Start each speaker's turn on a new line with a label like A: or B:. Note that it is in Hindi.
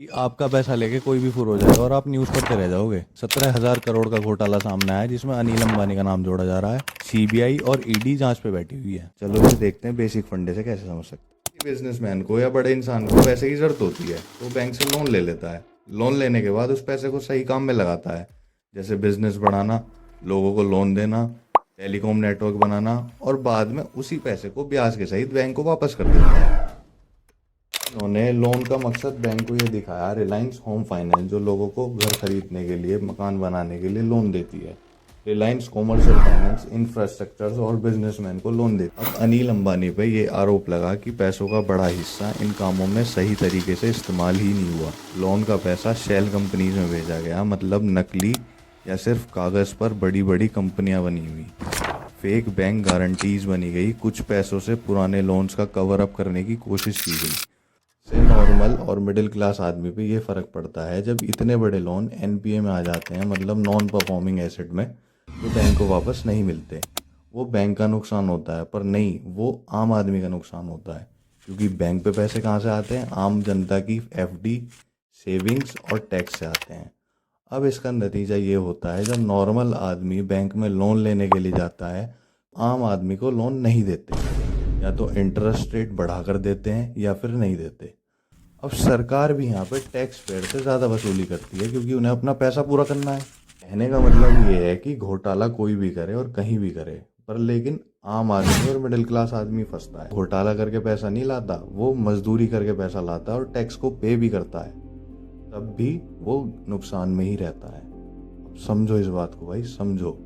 A: कि आपका पैसा लेके कोई भी फुर हो जाएगा और आप न्यूज़ पढ़ते रह जाओगे। 17,000 करोड़ का घोटाला सामने आया जिसमें अनिल अंबानी का नाम जोड़ा जा रहा है। सीबीआई और ईडी जांच पे बैठी हुई है। चलो ये देखते हैं बेसिक फंडे से कैसे समझ सकते हैं। बिजनेसमैन को या बड़े इंसान को पैसे की जरूरत होती है तो बैंक से लोन ले लेता है। लोन लेने के बाद उस पैसे को सही काम में लगाता है, जैसे बिजनेस बढ़ाना, लोगों को लोन देना, टेलीकॉम नेटवर्क बनाना, और बाद में उसी पैसे को ब्याज के सहित बैंक को वापस कर देता है। उन्होंने लोन का मकसद बैंक को ये दिखाया, रिलायंस होम फाइनेंस जो लोगों को घर खरीदने के लिए, मकान बनाने के लिए लोन देती है। रिलायंस कॉमर्शियल फाइनेंस इंफ्रास्ट्रक्चर और बिजनेसमैन को लोन देती है। अब अनिल अंबानी पे ये आरोप लगा कि पैसों का बड़ा हिस्सा इन कामों में सही तरीके से इस्तेमाल ही नहीं हुआ। लोन का पैसा शेल कंपनीज में भेजा गया, मतलब नकली या सिर्फ कागज़ पर बड़ी बड़ी कंपनियां बनी हुई। फेक बैंक गारंटीज बनी गई, कुछ पैसों से पुराने लोन्स का कवर अप करने की कोशिश की गई। से नॉर्मल और मिडिल क्लास आदमी पे ये फ़र्क पड़ता है जब इतने बड़े लोन एनपीए में आ जाते हैं, मतलब नॉन परफॉर्मिंग एसेट में, जो बैंक को वापस नहीं मिलते। वो बैंक का नुकसान होता है, पर नहीं, वो आम आदमी का नुकसान होता है। क्योंकि बैंक पे पैसे कहाँ से आते हैं? आम जनता की एफडी, सेविंग्स और टैक्स से आते हैं। अब इसका नतीजा ये होता है, जब नॉर्मल आदमी बैंक में लोन लेने के लिए जाता है, आम आदमी को लोन नहीं देते। या तो इंटरेस्ट रेट बढ़ा कर देते हैं या फिर नहीं देते। अब सरकार भी यहाँ पे टैक्स पेयर से ज़्यादा वसूली करती है क्योंकि उन्हें अपना पैसा पूरा करना है। कहने का मतलब ये है कि घोटाला कोई भी करे और कहीं भी करे, पर लेकिन आम आदमी और मिडिल क्लास आदमी फंसता है। घोटाला करके पैसा नहीं लाता, वो मजदूरी करके पैसा लाता है और टैक्स को पे भी करता है, तब भी वो नुकसान में ही रहता है। अब समझो इस बात को भाई, समझो।